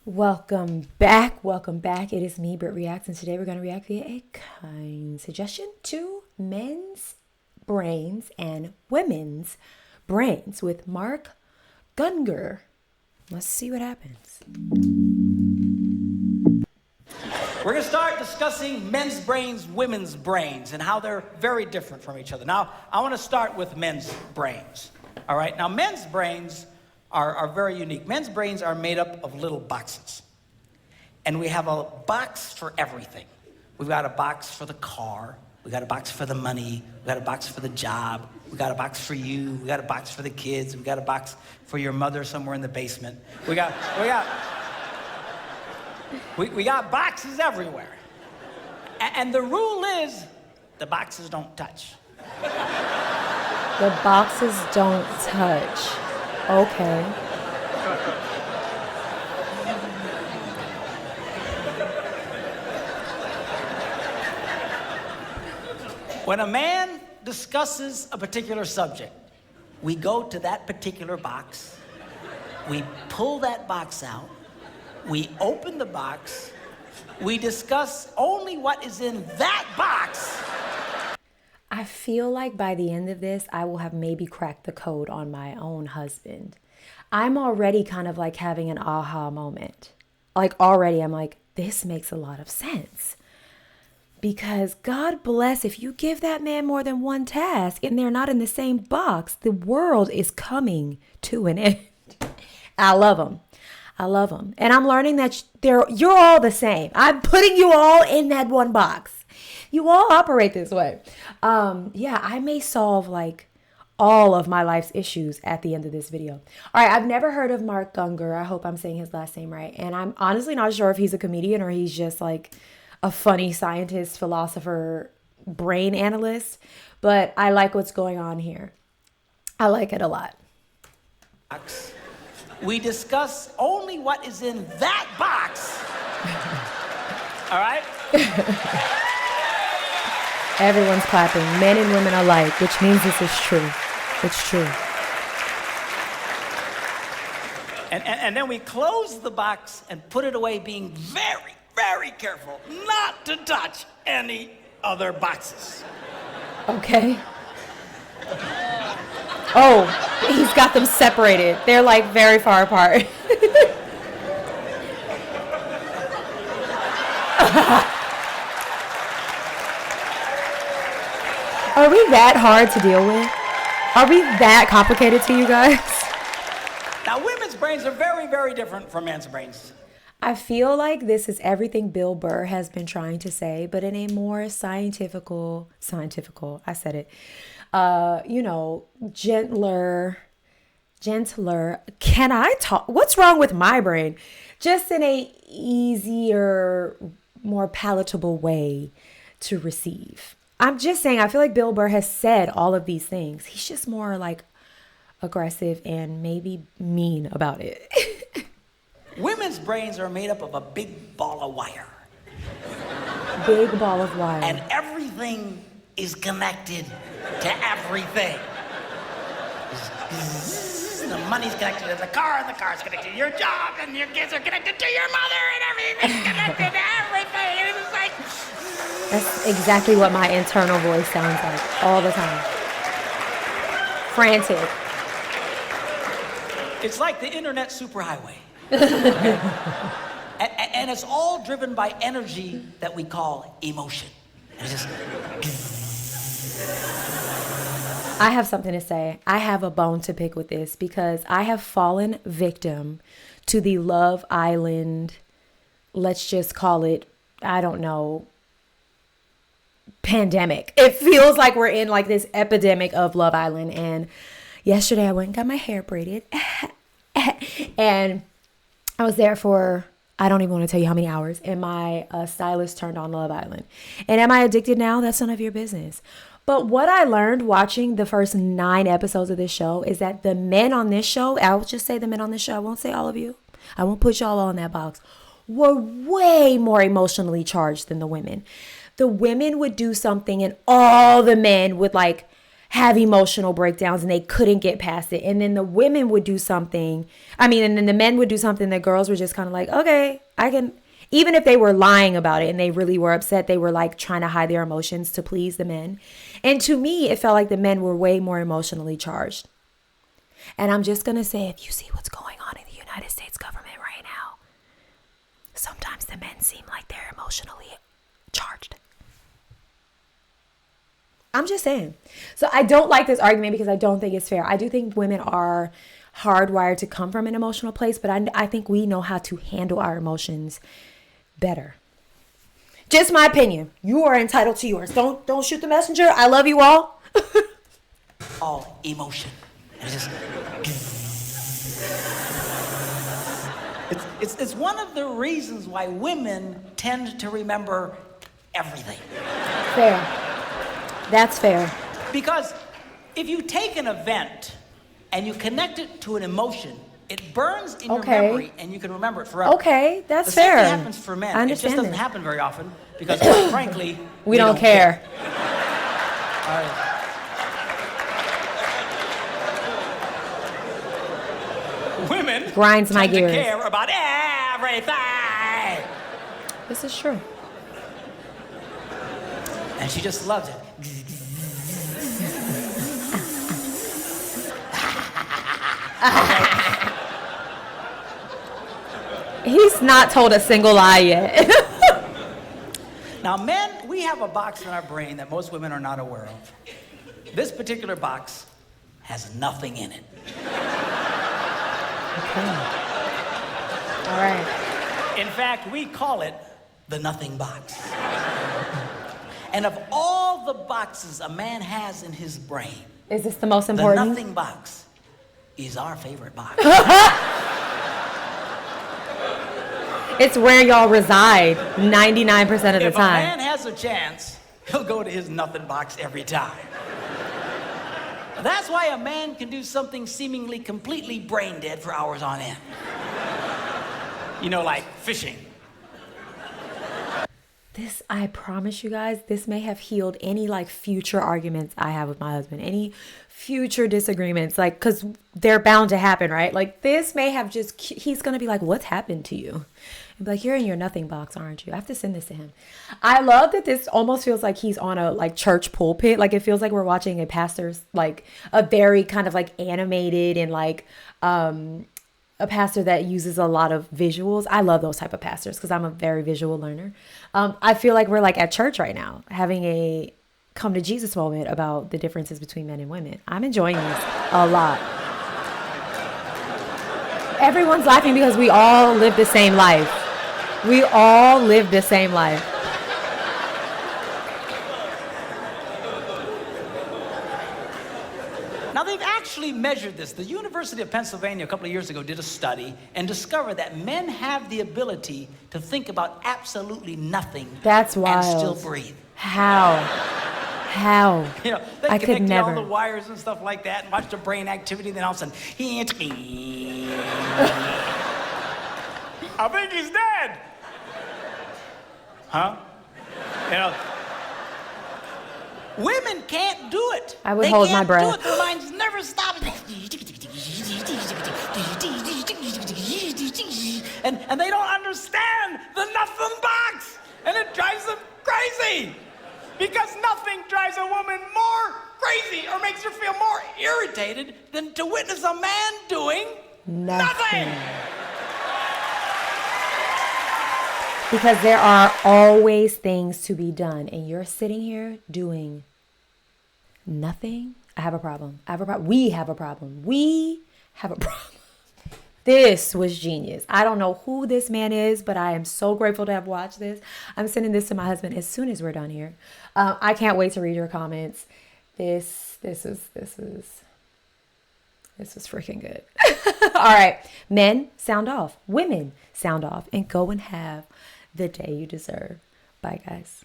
Welcome back. Welcome back. It is me, BrittReacts, and today we're going to react via a kind suggestion to men's brains and women's brains with Mark Grungor. Let's see what happens. We're going to start discussing men's brains, women's brains, and how they're very different from each other. Now, I want to start with men's brains. All right? Now, men's brains are very unique. Men's brains are made up of little boxes. And we have a box for everything. We've got a box for the car. We got a box for the money. We got a box for the job. We got a box for you. We got a box for the kids. We got a box for your mother somewhere in the basement. We got boxes everywhere. And the rule is the boxes don't touch. The boxes don't touch. Okay. When a man discusses a particular subject, we go to that particular box, we pull that box out, we open the box, we discuss only what is in that box. I feel like by the end of this, I will have maybe cracked the code on my own husband. I'm already kind of like having an aha moment. Like already, I'm like, this makes a lot of sense. Because God bless, if you give that man more than one task and they're not in the same box, the world is coming to an end. I love him. I love him. And I'm learning that you're all the same. I'm putting you all in that one box. You all operate this way. Yeah, I may solve like all of my life's issues at the end of this video. All right, I've never heard of Mark Grungor. I hope I'm saying his last name right. And I'm honestly not sure if he's a comedian or he's just like a funny scientist, philosopher, brain analyst. But I like what's going on here. I like it a lot. We discuss only what is in that box. All right? Everyone's clapping, men and women alike, which means this is true. It's true. And then we close the box and put it away, being very, very careful not to touch any other boxes. Okay. Oh, he's got them separated. They're like very far apart. Are we that hard to deal with? Are we that complicated to you guys? Now, women's brains are very, very different from men's brains. I feel like this is everything Bill Burr has been trying to say, but in a more scientifical, I said it, gentler. Can I talk? What's wrong with my brain? Just in a easier, more palatable way to receive. I'm just saying, I feel like Bill Burr has said all of these things. He's just more like aggressive and maybe mean about it. Women's brains are made up of a big ball of wire. Big ball of wire. And everything is connected to everything. The money's connected to the car, and the car's connected to your job, and your kids are connected to your mother, and everything's connected to everything. And it's like... That's exactly what my internal voice sounds like all the time. Frantic. It's like the internet superhighway. and it's all driven by energy that we call emotion. And it's just... I have something to say. I have a bone to pick with this because I have fallen victim to the Love Island, let's just call it, I don't know, pandemic. It feels like we're in like this epidemic of Love Island. And yesterday I went and got my hair braided. And I was there for, I don't even want to tell you how many hours. And my stylist turned on Love Island. And am I addicted now? That's none of your business. But what I learned watching the first 9 episodes of this show is that the men on this show, I'll just say the men on this show, I won't say all of you. I won't put y'all all in that box, were way more emotionally charged than the women. The women would do something and all the men would like have emotional breakdowns and they couldn't get past it. And then the women would do something. And then the men would do something. The girls were just kind of like, okay, I can. Even if they were lying about it and they really were upset, they were like trying to hide their emotions to please the men. And to me, it felt like the men were way more emotionally charged. And I'm just going to say, if you see what's going on in the United States government right now, sometimes the men seem like they're emotionally charged. I'm just saying. So I don't like this argument because I don't think it's fair. I do think women are hardwired to come from an emotional place, but I think we know how to handle our emotions better. Just my opinion. You are entitled to yours. Don't shoot the messenger. I love you all. All emotion. It's one of the reasons why women tend to remember everything. Fair. That's fair. Because if you take an event and you connect it to an emotion, it burns in your memory and you can remember it forever. Okay, that's fair. The same thing happens for men. I understand it just doesn't happen very often because, quite frankly, we don't care. All right. Women grinds my gears. To care about everything. This is true. And she just loves it. He's not told a single lie yet. Now, men, we have a box in our brain that most women are not aware of. This particular box has nothing in it. Okay. All right. In fact, we call it the nothing box. And of all the boxes a man has in his brain, is this the most important? The nothing box is our favorite box. It's where y'all reside 99% of the time. If a man has a chance, he'll go to his nothing box every time. That's why a man can do something seemingly completely brain dead for hours on end. You know, like fishing. This, I promise you guys, this may have healed any like future arguments I have with my husband, any future disagreements, like, because they're bound to happen, right? Like, this may have just, he's going to be like, what's happened to you? And be like, you're in your nothing box, aren't you? I have to send this to him. I love that this almost feels like he's on a like church pulpit. Like, it feels like we're watching a pastor's, like a very kind of like animated and like, a pastor that uses a lot of visuals. I love those type of pastors because I'm a very visual learner. I feel like we're like at church right now, having a come to Jesus moment about the differences between men and women. I'm enjoying this a lot. Everyone's laughing because we all live the same life. We all live the same life. Now, they've actually measured this. The University of Pennsylvania a couple of years ago did a study and discovered that men have the ability to think about absolutely nothing. That's wild. And still breathe. How? You know, they I could connect never. all the wires and stuff like that and watch the brain activity, then all of a sudden, I think he's dead. Huh? You know, women can't do it. I would hold my breath. They can't do it. Their minds never stop. And they don't understand the nothing box. And it drives them crazy. Because nothing drives a woman more crazy or makes her feel more irritated than to witness a man doing nothing. Because there are always things to be done. And you're sitting here doing nothing. I have a problem. We have a problem. This was genius. I don't know who this man is, but I am so grateful to have watched this. I'm sending this to my husband as soon as we're done here. I can't wait to read your comments. This is freaking good. All right, men, sound off. Women, sound off, and go and have the day you deserve. Bye, guys.